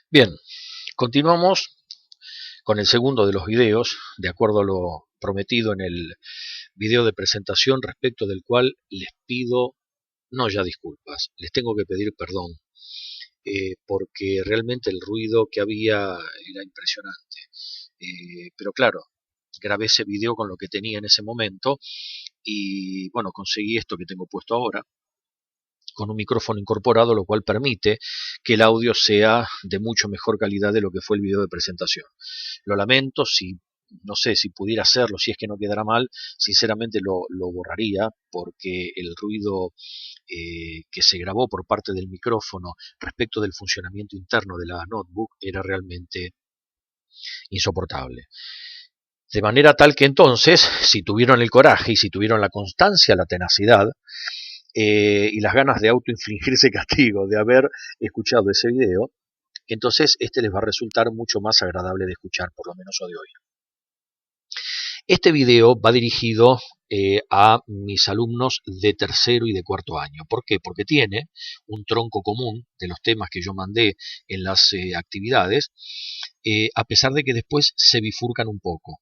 Bien, continuamos con el segundo de los videos, de acuerdo a lo prometido en el video de presentación, respecto del cual les pido, no ya disculpas, les tengo que pedir perdón, porque realmente el ruido que había era impresionante. Pero claro, grabé ese video con lo que tenía en ese momento y bueno, conseguí esto que tengo puesto ahora, con un micrófono incorporado, lo cual permite que el audio sea de mucho mejor calidad de lo que fue el video de presentación. Lo lamento, si no sé si pudiera hacerlo, si es que no quedará mal, sinceramente lo borraría, porque el ruido que se grabó por parte del micrófono respecto del funcionamiento interno de la notebook era realmente insoportable. De manera tal que entonces, si tuvieron el coraje y si tuvieron la constancia, la tenacidad, y las ganas de autoinfligirse castigo de haber escuchado ese video, entonces este les va a resultar mucho más agradable de escuchar, por lo menos hoy de hoy. Este video va dirigido a mis alumnos de tercero y de cuarto año. ¿Por qué? Porque tiene un tronco común de los temas que yo mandé en las actividades, a pesar de que después se bifurcan un poco.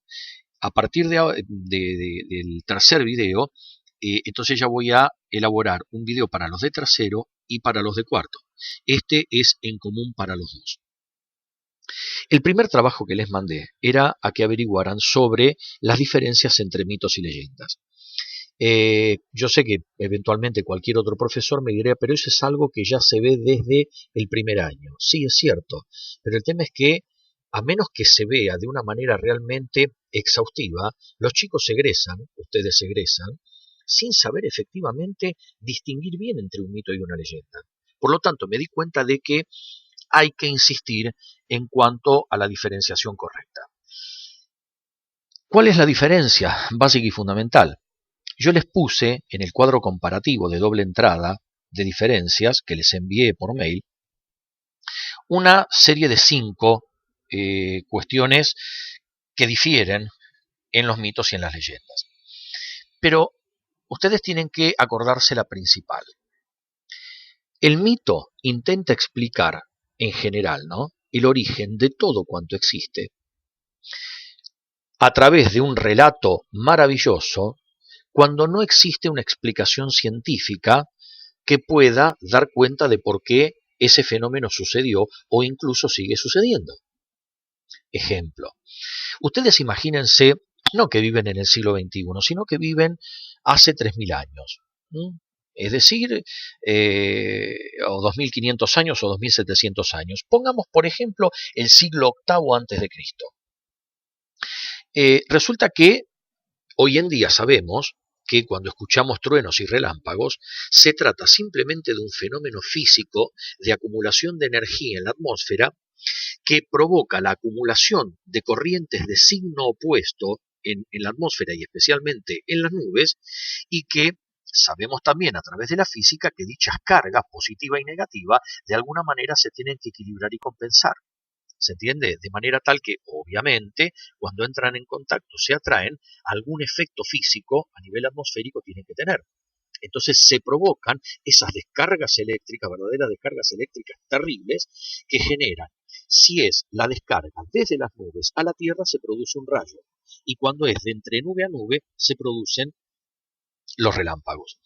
A partir del tercer video, entonces ya voy a elaborar un video para los de tercero y para los de cuarto. Este es en común para los dos. El primer trabajo que les mandé era a que averiguaran sobre las diferencias entre mitos y leyendas. Yo sé que eventualmente cualquier otro profesor me diría, pero eso es algo que ya se ve desde el primer año. Sí, es cierto, pero el tema es que a menos que se vea de una manera realmente exhaustiva, los chicos egresan, ustedes egresan, sin saber efectivamente distinguir bien entre un mito y una leyenda. Por lo tanto, me di cuenta de que hay que insistir en cuanto a la diferenciación correcta. ¿Cuál es la diferencia básica y fundamental? Yo les puse en el cuadro comparativo de doble entrada de diferencias que les envié por mail una serie de 5 cuestiones que difieren en los mitos y en las leyendas. Pero ustedes tienen que acordarse la principal. El mito intenta explicar, en general, ¿no?, el origen de todo cuanto existe a través de un relato maravilloso cuando no existe una explicación científica que pueda dar cuenta de por qué ese fenómeno sucedió o incluso sigue sucediendo. Ejemplo, ustedes imagínense, no que viven en el siglo XXI, sino que viven hace 3000 años. Es decir, o 2500 años o 2700 años. Pongamos, por ejemplo, el siglo VIII antes de Cristo. Resulta que hoy en día sabemos que cuando escuchamos truenos y relámpagos se trata simplemente de un fenómeno físico de acumulación de energía en la atmósfera que provoca la acumulación de corrientes de signo opuesto en la atmósfera y especialmente en las nubes, y que sabemos también a través de la física que dichas cargas positiva y negativa de alguna manera se tienen que equilibrar y compensar. ¿Se entiende? De manera tal que, obviamente, cuando entran en contacto se atraen, algún efecto físico a nivel atmosférico tienen que tener. Entonces se provocan esas descargas eléctricas, verdaderas descargas eléctricas terribles, que generan, si es la descarga desde las nubes a la Tierra, se produce un rayo. Y cuando es de entre nube a nube, se producen los relámpagos.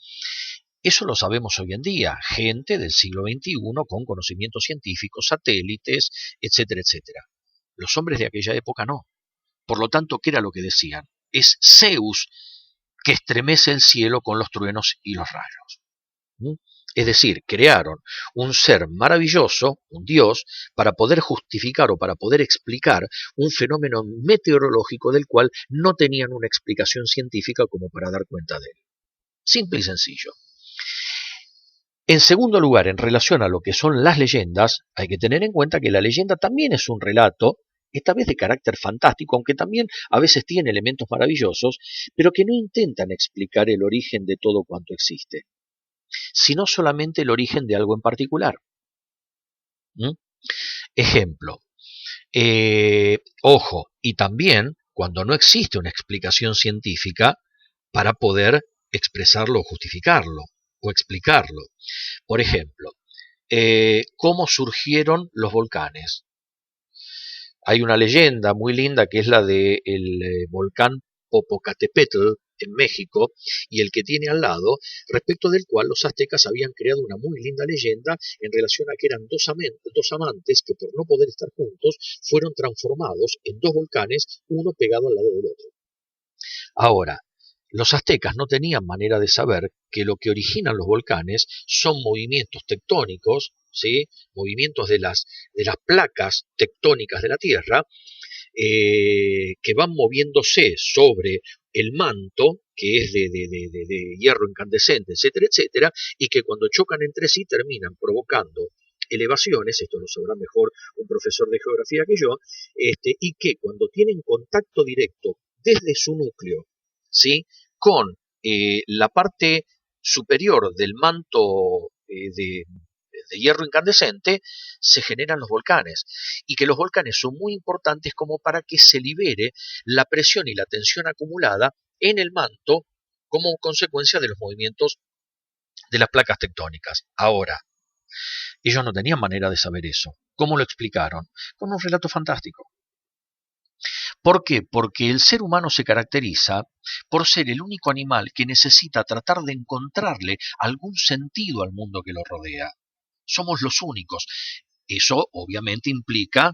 Eso lo sabemos hoy en día, gente del siglo XXI con conocimientos científicos, satélites, etcétera, etcétera. Los hombres de aquella época no. Por lo tanto, ¿qué era lo que decían? Es Zeus que estremece el cielo con los truenos y los rayos. Es decir, crearon un ser maravilloso, un dios, para poder justificar o para poder explicar un fenómeno meteorológico del cual no tenían una explicación científica como para dar cuenta de él. Simple y sencillo. En segundo lugar, en relación a lo que son las leyendas, hay que tener en cuenta que la leyenda también es un relato, esta vez de carácter fantástico, aunque también a veces tiene elementos maravillosos, pero que no intentan explicar el origen de todo cuanto existe, sino solamente el origen de algo en particular. Ejemplo, ojo, y también cuando no existe una explicación científica para poder expresarlo o justificarlo o explicarlo. Por ejemplo, ¿cómo surgieron los volcanes? Hay una leyenda muy linda que es la del volcán Popocatépetl en México y el que tiene al lado, respecto del cual los aztecas habían creado una muy linda leyenda en relación a que eran dos amantes que por no poder estar juntos fueron transformados en dos volcanes, uno pegado al lado del otro. Ahora, los aztecas no tenían manera de saber que lo que originan los volcanes son movimientos tectónicos, ¿sí? Movimientos de las placas tectónicas de la Tierra, que van moviéndose sobre el manto, que es de hierro incandescente, etcétera, etcétera, y que cuando chocan entre sí terminan provocando elevaciones, esto lo sabrá mejor un profesor de geografía que yo, y que cuando tienen contacto directo desde su núcleo, ¿sí? Con la parte superior del manto de hierro incandescente, se generan los volcanes, y que los volcanes son muy importantes como para que se libere la presión y la tensión acumulada en el manto como consecuencia de los movimientos de las placas tectónicas. Ahora, ellos no tenían manera de saber eso. ¿Cómo lo explicaron? Con un relato fantástico. ¿Por qué? Porque el ser humano se caracteriza por ser el único animal que necesita tratar de encontrarle algún sentido al mundo que lo rodea. Somos los únicos. Eso obviamente implica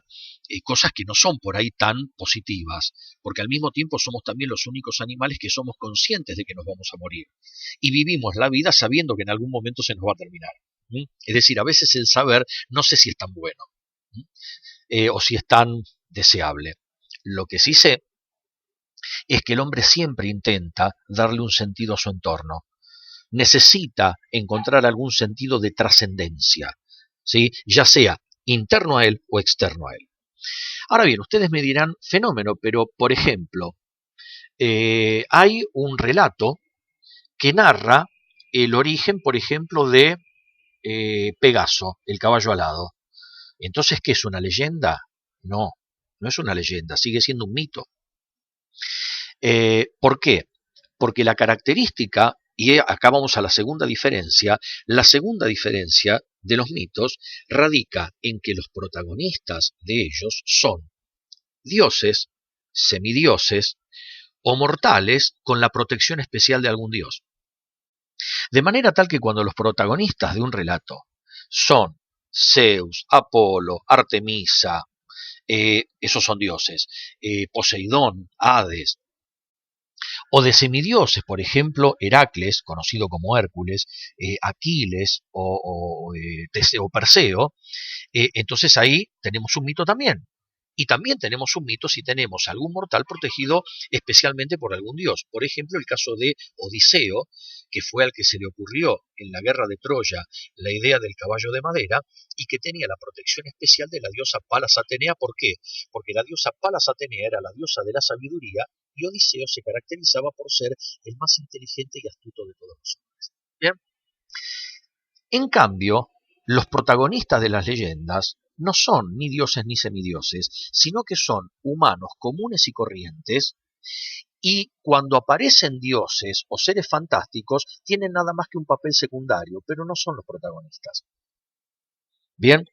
cosas que no son por ahí tan positivas, porque al mismo tiempo somos también los únicos animales que somos conscientes de que nos vamos a morir. Y vivimos la vida sabiendo que en algún momento se nos va a terminar. Es decir, a veces el saber no sé si es tan bueno o si es tan deseable. Lo que sí sé es que el hombre siempre intenta darle un sentido a su entorno. Necesita encontrar algún sentido de trascendencia, ¿sí? Ya sea interno a él o externo a él. Ahora bien, ustedes me dirán, fenómeno, pero por ejemplo, hay un relato que narra el origen, por ejemplo, de Pegaso, el caballo alado. Entonces, ¿qué es una leyenda? No, no es una leyenda, sigue siendo un mito. ¿Por qué? Porque la característica, y acá vamos a la segunda diferencia de los mitos radica en que los protagonistas de ellos son dioses, semidioses o mortales con la protección especial de algún dios. De manera tal que cuando los protagonistas de un relato son Zeus, Apolo, Artemisa, esos son dioses, Poseidón, Hades, o de semidioses, por ejemplo, Heracles, conocido como Hércules, Aquiles o Perseo, entonces ahí tenemos un mito también. Y también tenemos un mito si tenemos algún mortal protegido especialmente por algún dios. Por ejemplo, el caso de Odiseo, que fue al que se le ocurrió en la guerra de Troya la idea del caballo de madera y que tenía la protección especial de la diosa Palas Atenea. ¿Por qué? Porque la diosa Palas Atenea era la diosa de la sabiduría y Odiseo se caracterizaba por ser el más inteligente y astuto de todos los hombres. ¿Bien? En cambio, los protagonistas de las leyendas no son ni dioses ni semidioses, sino que son humanos comunes y corrientes, y cuando aparecen dioses o seres fantásticos tienen nada más que un papel secundario, pero no son los protagonistas. Bien,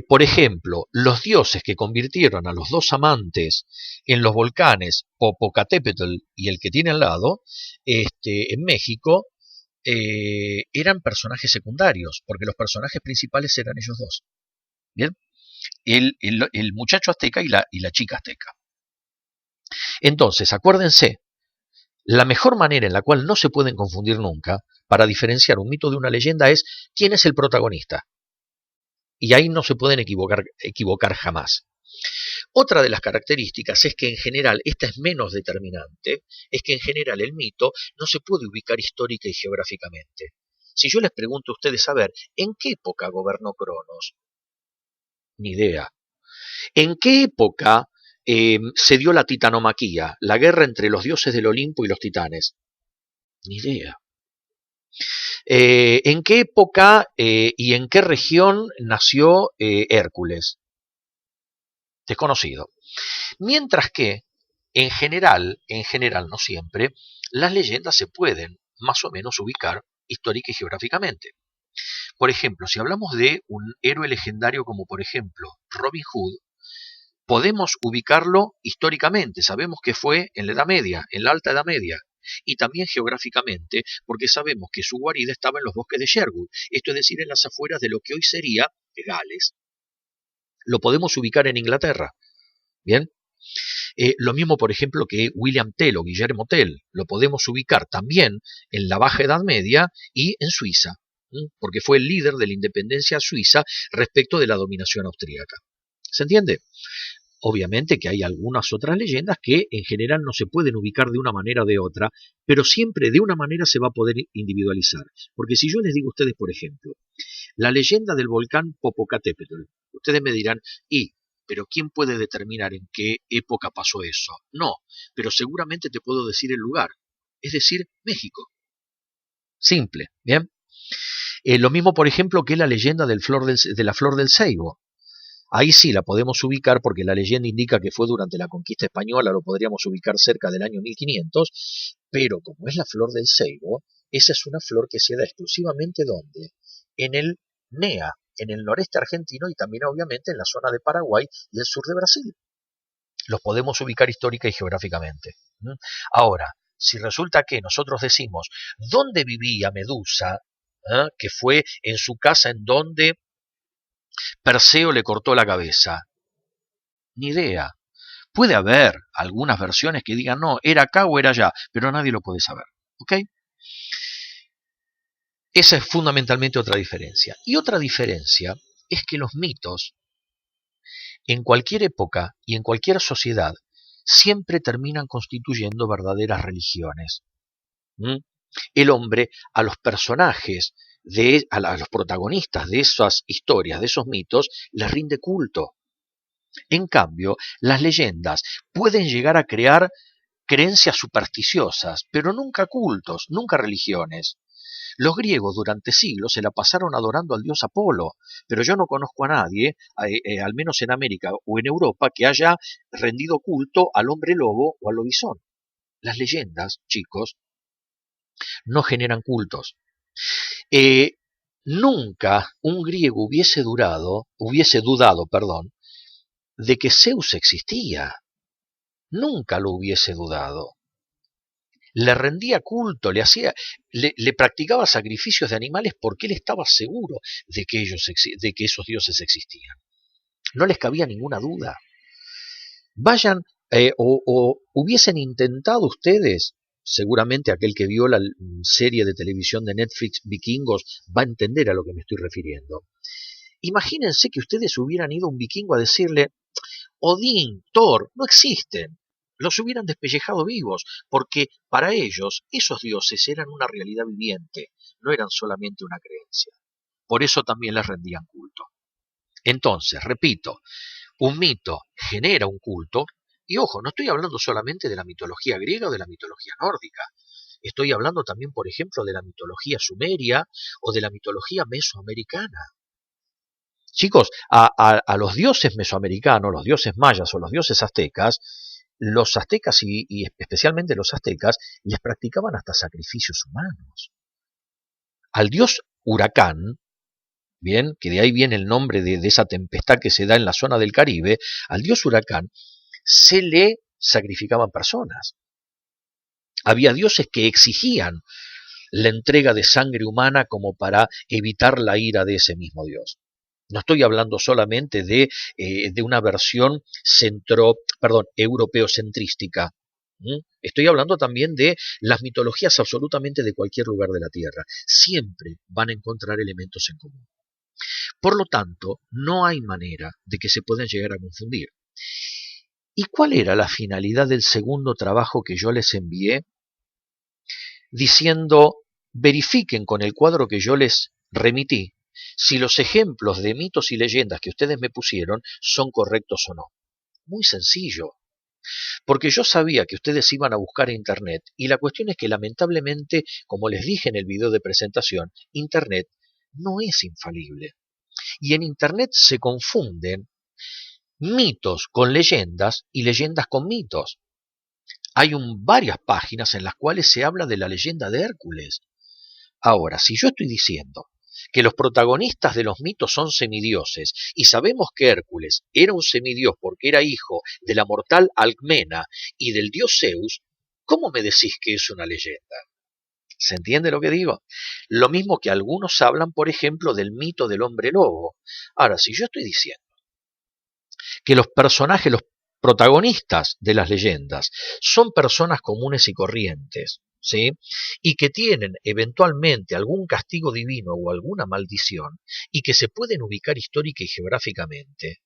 por ejemplo, los dioses que convirtieron a los dos amantes en los volcanes Popocatépetl y el que tiene al lado, en México, eran personajes secundarios, porque los personajes principales eran ellos dos. ¿Bien? El muchacho azteca y la chica azteca. Entonces, acuérdense, la mejor manera en la cual no se pueden confundir nunca, para diferenciar un mito de una leyenda, es quién es el protagonista. Y ahí no se pueden equivocar jamás. Otra de las características es que en general, esta es menos determinante, es que en general el mito no se puede ubicar histórica y geográficamente. Si yo les pregunto a ustedes, a ver, ¿en qué época gobernó Cronos? Ni idea. ¿En qué época se dio la titanomaquía, la guerra entre los dioses del Olimpo y los titanes? Ni idea. ¿En qué época y en qué región nació Hércules? Desconocido. Mientras que, en general, no siempre, las leyendas se pueden más o menos ubicar histórica y geográficamente. Por ejemplo, si hablamos de un héroe legendario como por ejemplo Robin Hood, podemos ubicarlo históricamente, sabemos que fue en la Edad Media, en la Alta Edad Media, y también geográficamente, porque sabemos que su guarida estaba en los bosques de Sherwood, esto es decir, en las afueras de lo que hoy sería Gales. Lo podemos ubicar en Inglaterra, ¿bien? Lo mismo, por ejemplo, que William Tell o Guillermo Tell, lo podemos ubicar también en la Baja Edad Media y en Suiza, porque fue el líder de la independencia suiza respecto de la dominación austríaca. ¿Se entiende? Obviamente que hay algunas otras leyendas que en general no se pueden ubicar de una manera o de otra, pero siempre de una manera se va a poder individualizar. Porque si yo les digo a ustedes, por ejemplo, la leyenda del volcán Popocatépetl, ustedes me dirán, pero ¿quién puede determinar en qué época pasó eso? No, pero seguramente te puedo decir el lugar, es decir, México. Simple, ¿bien? Lo mismo, por ejemplo, que la leyenda de la flor del ceibo. Ahí sí la podemos ubicar porque la leyenda indica que fue durante la conquista española, lo podríamos ubicar cerca del año 1500, pero como es la flor del ceibo, esa es una flor que se da exclusivamente ¿dónde? En el NEA, en el noreste argentino y también obviamente en la zona de Paraguay y el sur de Brasil. Los podemos ubicar histórica y geográficamente. Ahora, si resulta que nosotros decimos, ¿dónde vivía Medusa? Que fue en su casa en donde Perseo le cortó la cabeza. Ni idea. Puede haber algunas versiones que digan, no, era acá o era allá, pero nadie lo puede saber. ¿Ok? Esa es fundamentalmente otra diferencia. Y otra diferencia es que los mitos, en cualquier época y en cualquier sociedad, siempre terminan constituyendo verdaderas religiones. El hombre a los personajes, a los protagonistas de esas historias, de esos mitos, les rinde culto. En cambio, las leyendas pueden llegar a crear creencias supersticiosas, pero nunca cultos, nunca religiones. Los griegos durante siglos se la pasaron adorando al dios Apolo, pero yo no conozco a nadie, al menos en América o en Europa, que haya rendido culto al hombre lobo o al lobizón. Las leyendas, chicos, no generan cultos. Nunca un griego hubiese dudado, de que Zeus existía. Nunca lo hubiese dudado. Le rendía culto, le practicaba sacrificios de animales porque él estaba seguro de que esos dioses existían. No les cabía ninguna duda. Vayan o hubiesen intentado ustedes, seguramente aquel que vio la serie de televisión de Netflix Vikingos va a entender a lo que me estoy refiriendo. Imagínense que ustedes hubieran ido a un vikingo a decirle, Odín, Thor, no existen. Los hubieran despellejado vivos, porque para ellos esos dioses eran una realidad viviente, no eran solamente una creencia. Por eso también les rendían culto. Entonces, repito, un mito genera un culto, y ojo, no estoy hablando solamente de la mitología griega o de la mitología nórdica. Estoy hablando también, por ejemplo, de la mitología sumeria o de la mitología mesoamericana. Chicos, a los dioses mesoamericanos, los dioses mayas o los dioses aztecas y especialmente los aztecas les practicaban hasta sacrificios humanos. Al dios huracán, bien, que de ahí viene el nombre de esa tempestad que se da en la zona del Caribe, al dios huracán se le sacrificaban personas. Había dioses que exigían la entrega de sangre humana como para evitar la ira de ese mismo dios. No estoy hablando solamente de una versión europeocentrística. Estoy hablando también de las mitologías absolutamente de cualquier lugar de la Tierra. Siempre van a encontrar elementos en común. Por lo tanto, no hay manera de que se puedan llegar a confundir. ¿Y cuál era la finalidad del segundo trabajo que yo les envié? Diciendo, verifiquen con el cuadro que yo les remití si los ejemplos de mitos y leyendas que ustedes me pusieron son correctos o no. Muy sencillo, porque yo sabía que ustedes iban a buscar Internet y la cuestión es que lamentablemente, como les dije en el video de presentación, Internet no es infalible. Y en Internet se confunden mitos con leyendas y leyendas con mitos. Hay varias páginas en las cuales se habla de la leyenda de Hércules. Ahora, si yo estoy diciendo que los protagonistas de los mitos son semidioses, y sabemos que Hércules era un semidios porque era hijo de la mortal Alcmena y del dios Zeus, ¿cómo me decís que es una leyenda? ¿Se entiende lo que digo? Lo mismo que algunos hablan, por ejemplo, del mito del hombre lobo. Ahora, si yo estoy diciendo que los personajes, los protagonistas de las leyendas, son personas comunes y corrientes, ¿sí? Y que tienen eventualmente algún castigo divino o alguna maldición, y que se pueden ubicar histórica y geográficamente,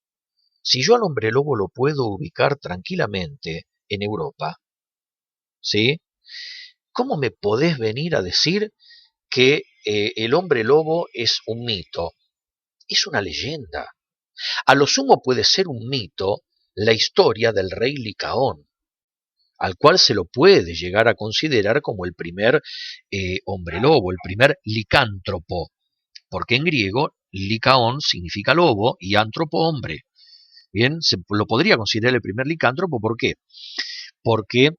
si yo al hombre lobo lo puedo ubicar tranquilamente en Europa, ¿sí? ¿Cómo me podés venir a decir que el hombre lobo es un mito? Es una leyenda. A lo sumo puede ser un mito la historia del rey Licaón, al cual se lo puede llegar a considerar como el primer hombre lobo, el primer licántropo, porque en griego Licaón significa lobo y antropo hombre. Bien, se lo podría considerar el primer licántropo, ¿por qué? Porque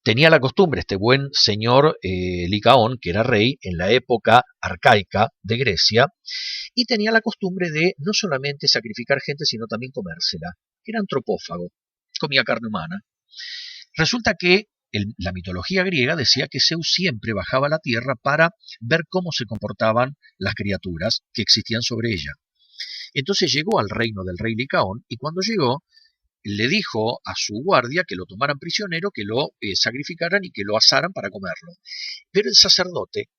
tenía la costumbre este buen señor Licaón, que era rey en la época arcaica de Grecia, y tenía la costumbre de no solamente sacrificar gente, sino también comérsela. Era antropófago, comía carne humana. Resulta que la mitología griega decía que Zeus siempre bajaba a la tierra para ver cómo se comportaban las criaturas que existían sobre ella. Entonces llegó al reino del rey Licaón, y cuando llegó le dijo a su guardia que lo tomaran prisionero, que lo sacrificaran y que lo asaran para comerlo. Pero el sacerdote,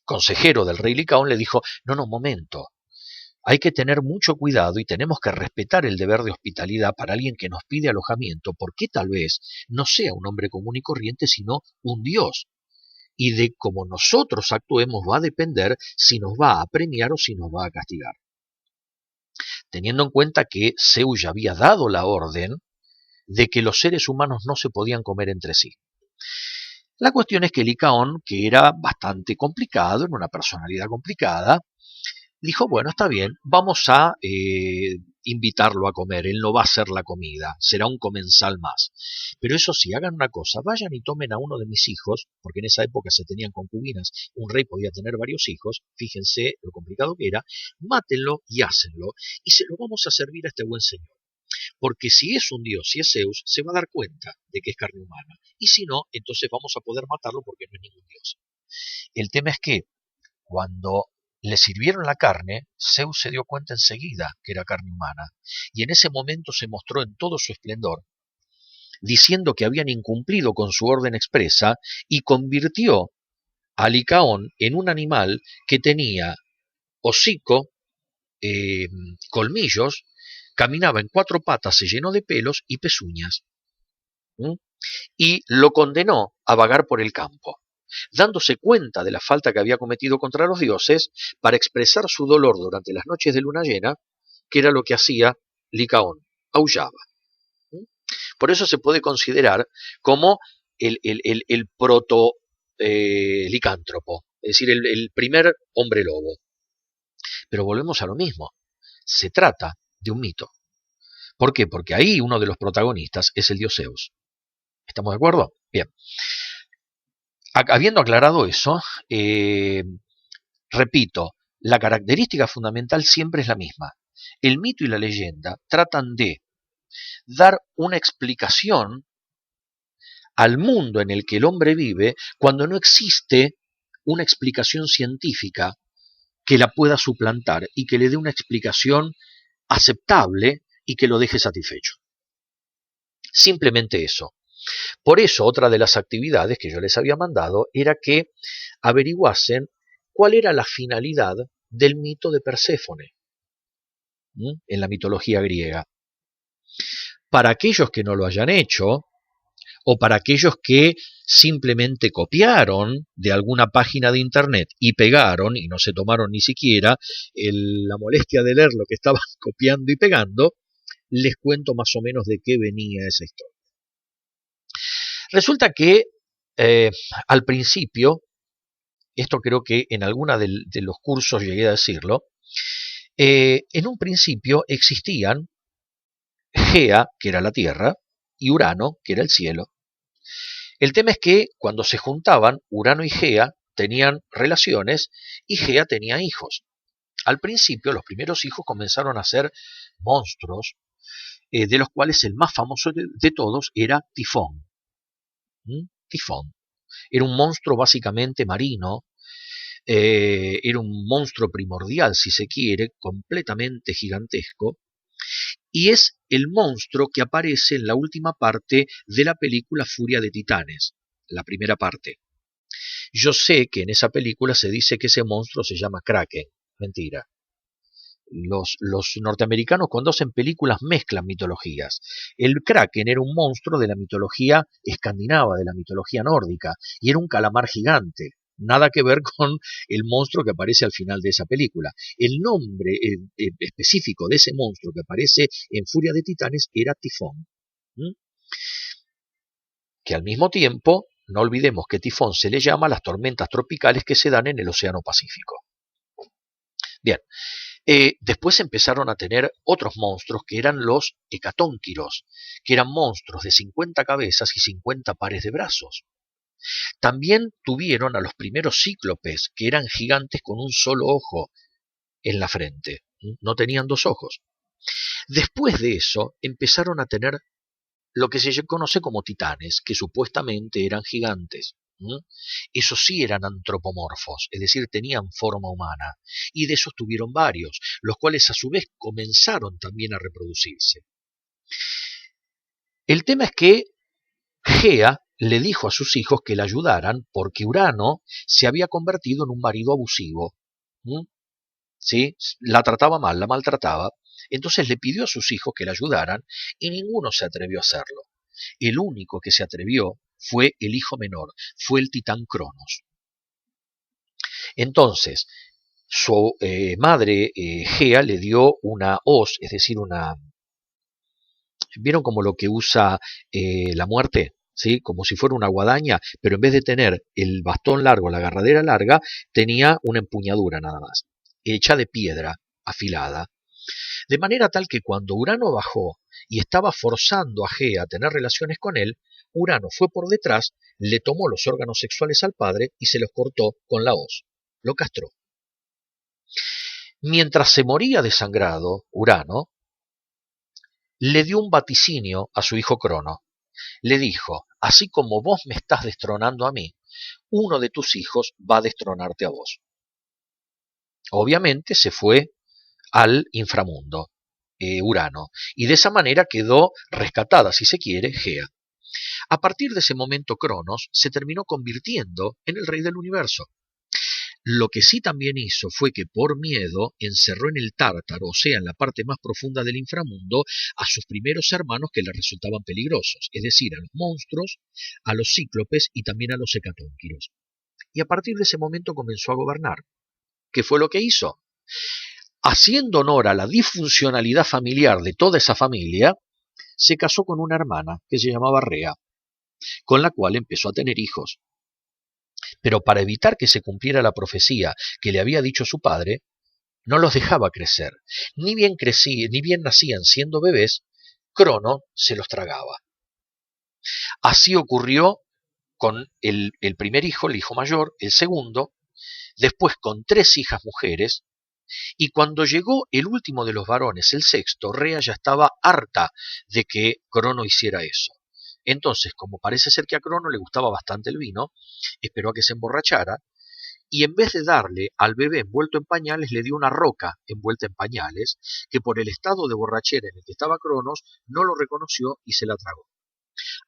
consejero del rey Licaón, le dijo: no, no, momento, hay que tener mucho cuidado y tenemos que respetar el deber de hospitalidad para alguien que nos pide alojamiento, porque tal vez no sea un hombre común y corriente, sino un dios. Y de cómo nosotros actuemos va a depender si nos va a premiar o si nos va a castigar. Teniendo en cuenta que Zeus ya había dado la orden de que los seres humanos no se podían comer entre sí. La cuestión es que Licaón, que era bastante complicado, en una personalidad complicada, dijo: bueno, está bien, vamos a invitarlo a comer, él no va a hacer la comida, será un comensal más. Pero eso sí, hagan una cosa, vayan y tomen a uno de mis hijos, porque en esa época se tenían concubinas, un rey podía tener varios hijos, fíjense lo complicado que era, mátenlo y hácenlo, y se lo vamos a servir a este buen señor. Porque si es un dios, si es Zeus, se va a dar cuenta de que es carne humana, y si no, entonces vamos a poder matarlo porque no es ningún dios. El tema es que cuando le sirvieron la carne, Zeus se dio cuenta enseguida que era carne humana, y en ese momento se mostró en todo su esplendor, diciendo que habían incumplido con su orden expresa, y convirtió a Licaón en un animal que tenía hocico, colmillos, caminaba en 4 patas, se llenó de pelos y pezuñas, y lo condenó a vagar por el campo, dándose cuenta de la falta que había cometido contra los dioses, para expresar su dolor durante las noches de luna llena, que era lo que hacía Licaón, aullaba. Por eso se puede considerar como el proto-licántropo, es decir, el primer hombre lobo. Pero volvemos a lo mismo, se trata de un mito. ¿Por qué? Porque ahí uno de los protagonistas es el dios Zeus. ¿Estamos de acuerdo? Bien. Habiendo aclarado eso, repito, la característica fundamental siempre es la misma. El mito y la leyenda tratan de dar una explicación al mundo en el que el hombre vive cuando no existe una explicación científica que la pueda suplantar y que le dé una explicación aceptable y que lo deje satisfecho. Simplemente eso. Por eso, otra de las actividades que yo les había mandado era que averiguasen cuál era la finalidad del mito de Perséfone en la mitología griega. Para aquellos que no lo hayan hecho, o para aquellos que simplemente copiaron de alguna página de internet y pegaron y no se tomaron ni siquiera la molestia de leer lo que estaban copiando y pegando, les cuento más o menos de qué venía esa historia. Resulta que al principio, esto creo que en alguna de los cursos llegué a decirlo, en un principio existían Gea, que era la tierra, y Urano, que era el cielo. El tema es que cuando se juntaban, Urano y Gea tenían relaciones y Gea tenía hijos. Al principio, los primeros hijos comenzaron a ser monstruos, de los cuales el más famoso de todos era Tifón. Tifón. Era un monstruo básicamente marino, era un monstruo primordial, si se quiere, completamente gigantesco, y es el monstruo que aparece en la última parte de la película Furia de Titanes, la primera parte. Yo sé que en esa película se dice que ese monstruo se llama Kraken. Mentira. Los norteamericanos cuando hacen películas mezclan mitologías. El Kraken era un monstruo de la mitología escandinava, de la mitología nórdica, y era un calamar gigante. Nada que ver con el monstruo que aparece al final de esa película. El nombre específico de ese monstruo que aparece en Furia de Titanes era Tifón. Que al mismo tiempo, no olvidemos que tifón se le llama a las tormentas tropicales que se dan en el Océano Pacífico. Bien, después empezaron a tener otros monstruos que eran los hecatónquiros, que eran monstruos de 50 cabezas y 50 pares de brazos. También tuvieron a los primeros cíclopes, que eran gigantes con un solo ojo en la frente, no tenían dos ojos. Después de eso empezaron a tener lo que se conoce como titanes, que supuestamente eran gigantes. Esos sí eran antropomorfos, es decir, tenían forma humana, y de esos tuvieron varios, los cuales a su vez comenzaron también a reproducirse. El tema es que Gea le dijo a sus hijos que la ayudaran porque Urano se había convertido en un marido abusivo. ¿Sí? La trataba mal, la maltrataba. Entonces le pidió a sus hijos que la ayudaran y ninguno se atrevió a hacerlo. El único que se atrevió fue el hijo menor, fue el titán Cronos. Entonces, su madre Gea le dio una hoz, es decir, una... ¿Vieron como lo que usa la muerte? ¿Sí? Como si fuera una guadaña, pero en vez de tener el bastón largo, la agarradera larga, tenía una empuñadura nada más, hecha de piedra afilada. De manera tal que cuando Urano bajó y estaba forzando a Gea a tener relaciones con él, Urano fue por detrás, le tomó los órganos sexuales al padre y se los cortó con la hoz. Lo castró. Mientras se moría desangrado, Urano le dio un vaticinio a su hijo Crono. Le dijo, así como vos me estás destronando a mí, uno de tus hijos va a destronarte a vos. Obviamente se fue al inframundo, Urano, y de esa manera quedó rescatada, si se quiere, Gea. A partir de ese momento Cronos se terminó convirtiendo en el rey del universo. Lo que sí también hizo fue que por miedo encerró en el Tártaro, o sea, en la parte más profunda del inframundo, a sus primeros hermanos que le resultaban peligrosos, es decir, a los monstruos, a los cíclopes y también a los hecatónquiros. Y a partir de ese momento comenzó a gobernar. ¿Qué fue lo que hizo? Haciendo honor a la disfuncionalidad familiar de toda esa familia, se casó con una hermana que se llamaba Rea, con la cual empezó a tener hijos. Pero para evitar que se cumpliera la profecía que le había dicho su padre, no los dejaba crecer. Ni bien nacían siendo bebés, Crono se los tragaba. Así ocurrió con el primer hijo, el hijo mayor, el segundo, después con 3 hijas mujeres, y cuando llegó el último de los varones, el sexto, Rea ya estaba harta de que Crono hiciera eso. Entonces, como parece ser que a Crono le gustaba bastante el vino, esperó a que se emborrachara, y en vez de darle al bebé envuelto en pañales, le dio una roca envuelta en pañales, que por el estado de borrachera en el que estaba Cronos, no lo reconoció y se la tragó.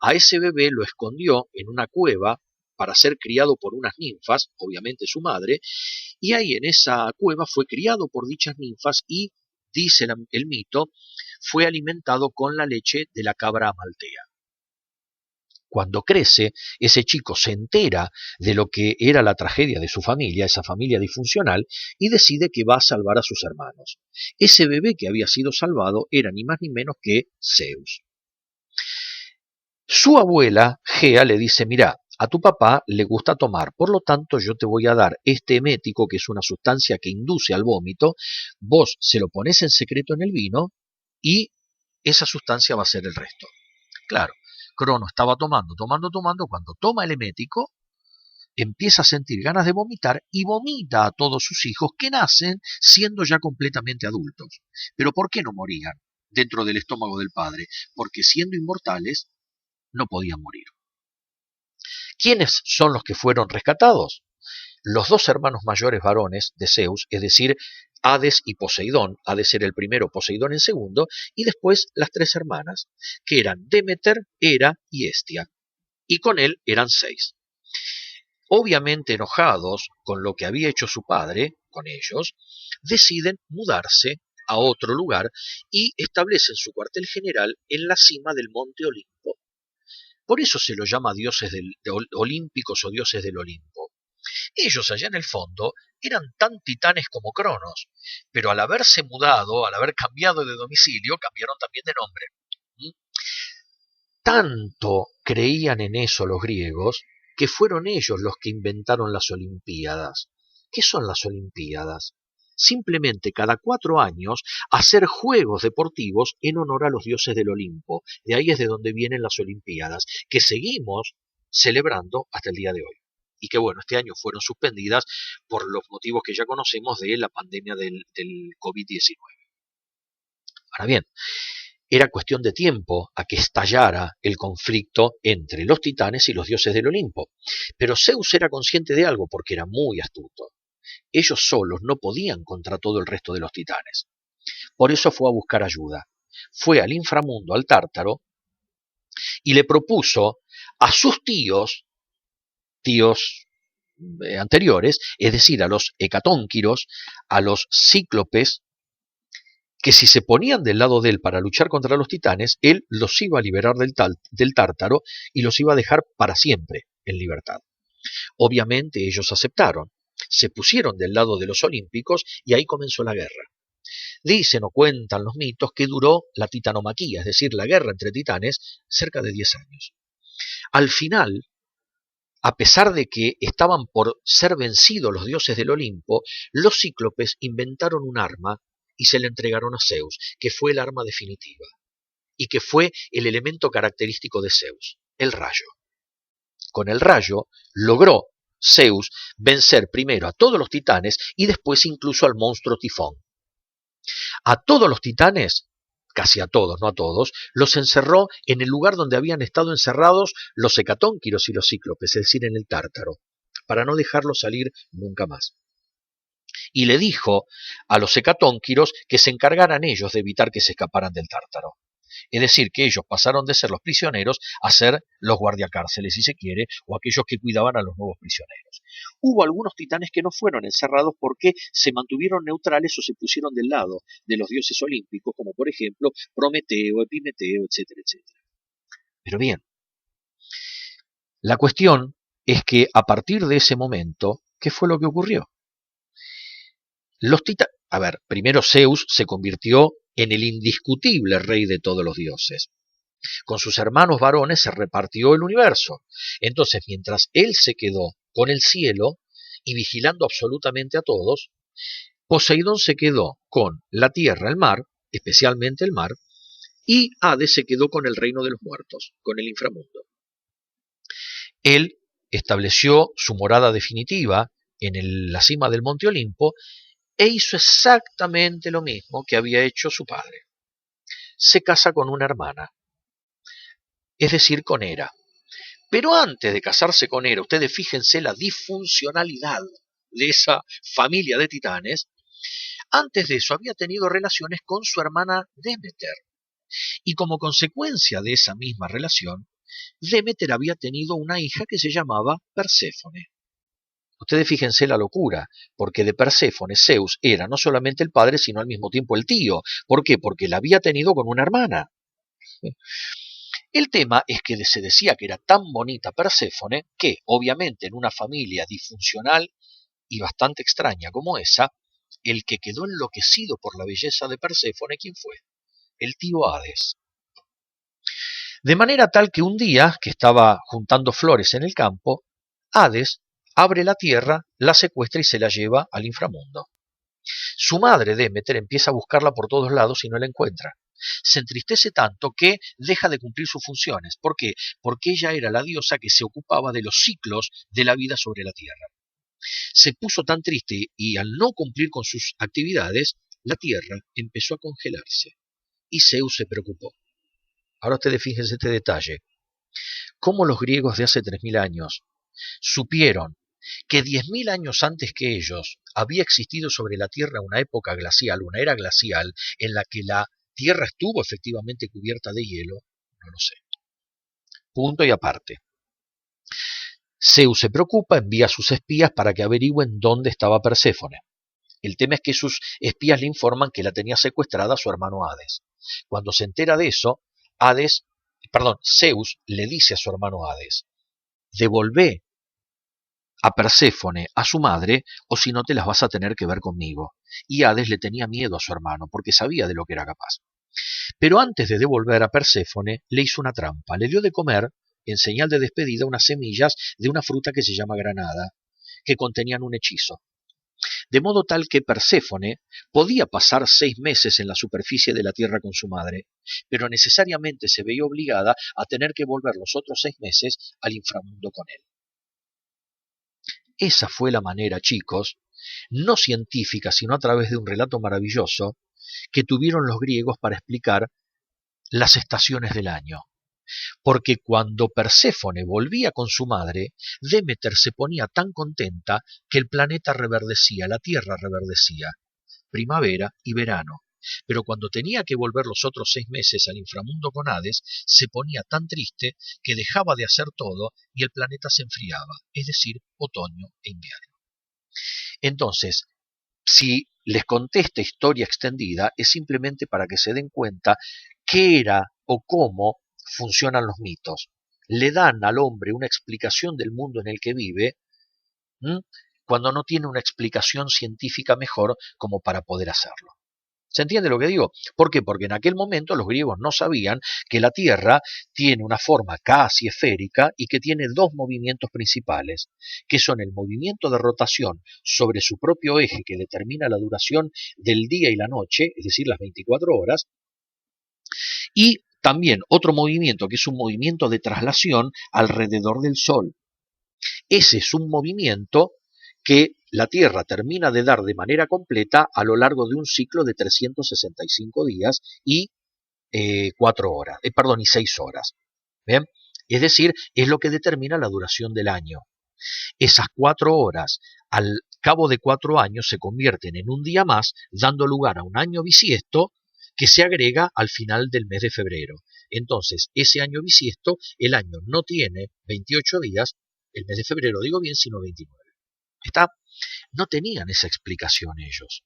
A ese bebé lo escondió en una cueva para ser criado por unas ninfas, obviamente su madre, y ahí en esa cueva fue criado por dichas ninfas y, dice el mito, fue alimentado con la leche de la cabra amaltea. Cuando crece, ese chico se entera de lo que era la tragedia de su familia, esa familia disfuncional, y decide que va a salvar a sus hermanos. Ese bebé que había sido salvado era ni más ni menos que Zeus. Su abuela, Gea, le dice, mirá, a tu papá le gusta tomar, por lo tanto yo te voy a dar este emético, que es una sustancia que induce al vómito, vos se lo pones en secreto en el vino y esa sustancia va a ser el resto. Claro, Crono estaba tomando, cuando toma el emético, empieza a sentir ganas de vomitar y vomita a todos sus hijos que nacen siendo ya completamente adultos. ¿Pero por qué no morían dentro del estómago del padre? Porque siendo inmortales no podían morir. ¿Quiénes son los que fueron rescatados? Los dos hermanos mayores varones de Zeus, es decir, Hades y Poseidón. Hades era el primero, Poseidón el segundo, y después las tres hermanas, que eran Demeter, Hera y Hestia, y con él eran 6. Obviamente enojados con lo que había hecho su padre con ellos, deciden mudarse a otro lugar y establecen su cuartel general en la cima del monte Olimpo. Por eso se los llama dioses olímpicos o dioses del Olimpo. Ellos allá en el fondo eran tan titanes como Cronos, pero al haberse mudado, al haber cambiado de domicilio, cambiaron también de nombre. Tanto creían en eso los griegos que fueron ellos los que inventaron las Olimpiadas. ¿Qué son las Olimpiadas? Simplemente cada 4 años hacer juegos deportivos en honor a los dioses del Olimpo. De ahí es de donde vienen las Olimpiadas, que seguimos celebrando hasta el día de hoy. Y que bueno, este año fueron suspendidas por los motivos que ya conocemos de la pandemia del COVID-19. Ahora bien, era cuestión de tiempo a que estallara el conflicto entre los titanes y los dioses del Olimpo. Pero Zeus era consciente de algo porque era muy astuto. Ellos solos no podían contra todo el resto de los titanes. Por eso fue a buscar ayuda. Fue al inframundo, al Tártaro, y le propuso a sus tíos anteriores, es decir, a los hecatónquiros, a los cíclopes, que si se ponían del lado de él para luchar contra los titanes, él los iba a liberar del Tártaro y los iba a dejar para siempre en libertad. Obviamente ellos aceptaron, se pusieron del lado de los olímpicos y ahí comenzó la guerra. Dicen o cuentan los mitos que duró la titanomaquía, es decir, la guerra entre titanes, cerca de 10 años. Al final, a pesar de que estaban por ser vencidos los dioses del Olimpo, los cíclopes inventaron un arma y se le entregaron a Zeus, que fue el arma definitiva, y que fue el elemento característico de Zeus, el rayo. Con el rayo logró Zeus vencer primero a todos los titanes y después incluso al monstruo Tifón. A todos los titanes, casi a todos, no a todos, los encerró en el lugar donde habían estado encerrados los hecatónquiros y los cíclopes, es decir, en el Tártaro, para no dejarlos salir nunca más. Y le dijo a los hecatónquiros que se encargaran ellos de evitar que se escaparan del Tártaro. Es decir, que ellos pasaron de ser los prisioneros a ser los guardiacárceles, si se quiere, o aquellos que cuidaban a los nuevos prisioneros. Hubo algunos titanes que no fueron encerrados porque se mantuvieron neutrales o se pusieron del lado de los dioses olímpicos, como por ejemplo Prometeo, Epimeteo, etcétera, etcétera. Pero bien, la cuestión es que a partir de ese momento, ¿qué fue lo que ocurrió? Primero Zeus se convirtió en el indiscutible rey de todos los dioses. Con sus hermanos varones se repartió el universo. Entonces, mientras él se quedó con el cielo y vigilando absolutamente a todos, Poseidón se quedó con la tierra, el mar, especialmente el mar, y Hades se quedó con el reino de los muertos, con el inframundo. Él estableció su morada definitiva en la cima del monte Olimpo e hizo exactamente lo mismo que había hecho su padre. Se casa con una hermana, es decir, con Hera. Pero antes de casarse con Hera, ustedes fíjense la disfuncionalidad de esa familia de titanes, antes de eso había tenido relaciones con su hermana Demeter. Y como consecuencia de esa misma relación, Demeter había tenido una hija que se llamaba Perséfone. Ustedes fíjense la locura, porque de Perséfone Zeus era no solamente el padre, sino al mismo tiempo el tío. ¿Por qué? Porque la había tenido con una hermana. El tema es que se decía que era tan bonita Perséfone que, obviamente, en una familia disfuncional y bastante extraña como esa, el que quedó enloquecido por la belleza de Perséfone, ¿quién fue? El tío Hades. De manera tal que un día, que estaba juntando flores en el campo, Hades abre la tierra, la secuestra y se la lleva al inframundo. Su madre, Demeter, empieza a buscarla por todos lados y no la encuentra. se entristece tanto que deja de cumplir sus funciones. ¿Por qué? Porque ella era la diosa que se ocupaba de los ciclos de la vida sobre la Tierra. Se puso tan triste y al no cumplir con sus actividades, la Tierra empezó a congelarse y Zeus se preocupó. Ahora ustedes fíjense este detalle. ¿Cómo los griegos de hace 3000 años supieron que 10.000 años antes que ellos había existido sobre la Tierra una época glacial, una era glacial, en la que la Tierra estuvo efectivamente cubierta de hielo? No lo sé. Punto y aparte. Zeus se preocupa, envía a sus espías para que averigüen dónde estaba Perséfone. El tema es que sus espías le informan que la tenía secuestrada su hermano Hades. Cuando se entera de eso, Zeus le dice a su hermano Hades: devolvé a Perséfone a su madre, o si no te las vas a tener que ver conmigo. Y Hades le tenía miedo a su hermano, porque sabía de lo que era capaz. Pero antes de devolver a Perséfone, le hizo una trampa. Le dio de comer, en señal de despedida, unas semillas de una fruta que se llama granada, que contenían un hechizo. De modo tal que Perséfone podía pasar 6 meses en la superficie de la tierra con su madre, pero necesariamente se veía obligada a tener que volver los otros 6 meses al inframundo con él. Esa fue la manera, chicos, no científica, sino a través de un relato maravilloso, que tuvieron los griegos para explicar las estaciones del año. Porque cuando Perséfone volvía con su madre, Demeter se ponía tan contenta que el planeta reverdecía, la tierra reverdecía, primavera y verano. Pero cuando tenía que volver los otros 6 meses al inframundo con Hades, se ponía tan triste que dejaba de hacer todo y el planeta se enfriaba, es decir, otoño e invierno. Entonces, si les conté esta historia extendida, es simplemente para que se den cuenta qué era o cómo funcionan los mitos. Le dan al hombre una explicación del mundo en el que vive, cuando no tiene una explicación científica mejor como para poder hacerlo. ¿Se entiende lo que digo? ¿Por qué? Porque en aquel momento los griegos no sabían que la Tierra tiene una forma casi esférica y que tiene 2 movimientos principales, que son el movimiento de rotación sobre su propio eje que determina la duración del día y la noche, es decir, las 24 horas, y también otro movimiento que es un movimiento de traslación alrededor del Sol. Ese es un movimiento que la Tierra termina de dar de manera completa a lo largo de un ciclo de 365 días y 6 horas. ¿Bien? Es decir, es lo que determina la duración del año. Esas 4 horas, al cabo de 4 años, se convierten en un día más, dando lugar a un año bisiesto que se agrega al final del mes de febrero. Entonces, ese año bisiesto, el año no tiene 28 días, el mes de febrero digo bien, sino 29. ¿Está? No tenían esa explicación ellos.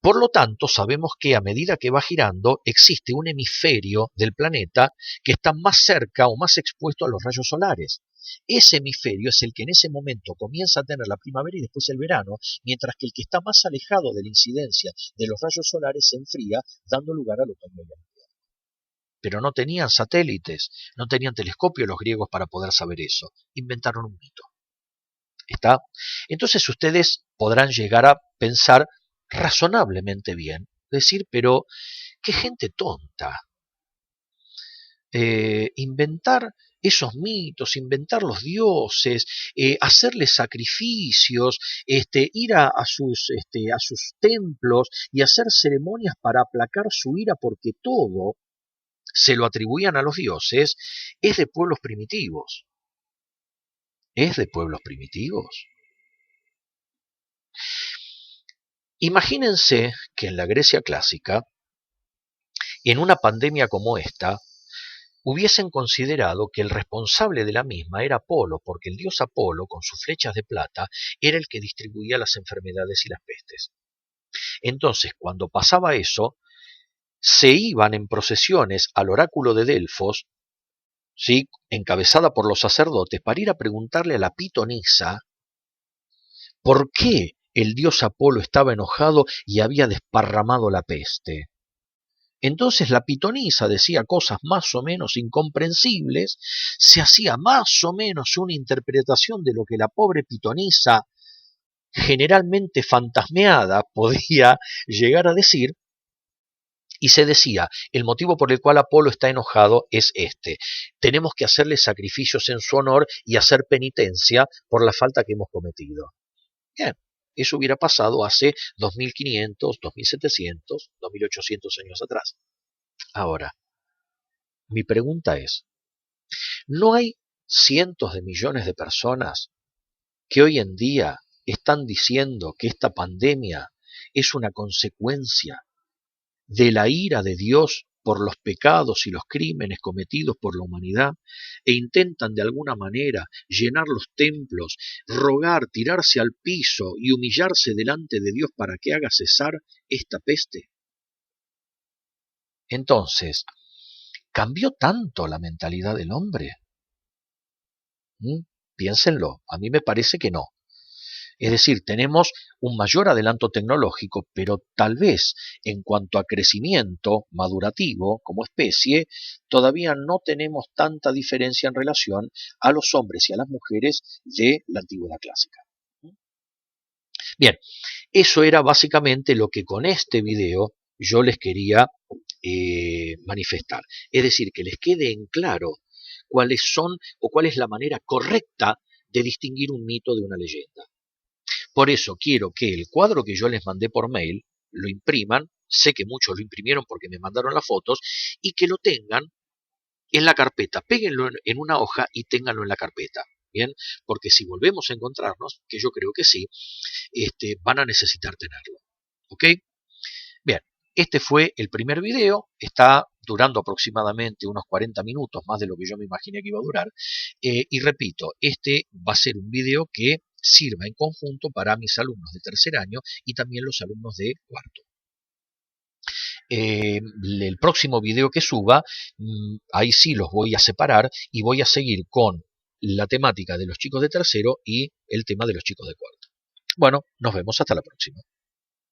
Por lo tanto, sabemos que a medida que va girando, existe un hemisferio del planeta que está más cerca o más expuesto a los rayos solares. Ese hemisferio es el que en ese momento comienza a tener la primavera y después el verano, mientras que el que está más alejado de la incidencia de los rayos solares se enfría, dando lugar al otoño y al invierno. Pero no tenían satélites, no tenían telescopios los griegos para poder saber eso. Inventaron un mito. ¿Está? Entonces ustedes podrán llegar a pensar razonablemente bien, decir, pero qué gente tonta. Inventar esos mitos, inventar los dioses, hacerles sacrificios, ir a sus templos y hacer ceremonias para aplacar su ira porque todo se lo atribuían a los dioses, es de pueblos primitivos. ¿Es de pueblos primitivos? Imagínense que en la Grecia clásica, en una pandemia como esta, hubiesen considerado que el responsable de la misma era Apolo, porque el dios Apolo, con sus flechas de plata, era el que distribuía las enfermedades y las pestes. Entonces, cuando pasaba eso, se iban en procesiones al oráculo de Delfos, ¿sí?, encabezada por los sacerdotes, para ir a preguntarle a la pitonisa por qué el dios Apolo estaba enojado y había desparramado la peste. Entonces la pitonisa decía cosas más o menos incomprensibles, se hacía más o menos una interpretación de lo que la pobre pitonisa, generalmente fantasmeada, podía llegar a decir, Y se decía, el motivo por el cual Apolo está enojado es este: tenemos que hacerle sacrificios en su honor y hacer penitencia por la falta que hemos cometido. Bien, eso hubiera pasado hace 2500, 2700, 2800 años atrás. Ahora, mi pregunta es, ¿no hay cientos de millones de personas que hoy en día están diciendo que esta pandemia es una consecuencia de la ira de Dios por los pecados y los crímenes cometidos por la humanidad, e intentan de alguna manera llenar los templos, rogar, tirarse al piso y humillarse delante de Dios para que haga cesar esta peste? Entonces, ¿cambió tanto la mentalidad del hombre? Piénsenlo, a mí me parece que no. Es decir, tenemos un mayor adelanto tecnológico, pero tal vez en cuanto a crecimiento madurativo como especie, todavía no tenemos tanta diferencia en relación a los hombres y a las mujeres de la antigüedad clásica. Bien, eso era básicamente lo que con este video yo les quería manifestar. Es decir, que les quede en claro cuáles son o cuál es la manera correcta de distinguir un mito de una leyenda. Por eso quiero que el cuadro que yo les mandé por mail lo impriman, sé que muchos lo imprimieron porque me mandaron las fotos, y que lo tengan en la carpeta, péguenlo en una hoja y ténganlo en la carpeta. Bien, porque si volvemos a encontrarnos, que yo creo que sí, van a necesitar tenerlo. ¿Ok? Bien, este fue el primer video, está durando aproximadamente unos 40 minutos, más de lo que yo me imaginé que iba a durar, y repito, este va a ser un video que sirva en conjunto para mis alumnos de tercer año y también los alumnos de cuarto. El próximo video que suba, ahí sí los voy a separar y voy a seguir con la temática de los chicos de tercero y el tema de los chicos de cuarto. Bueno, nos vemos hasta la próxima.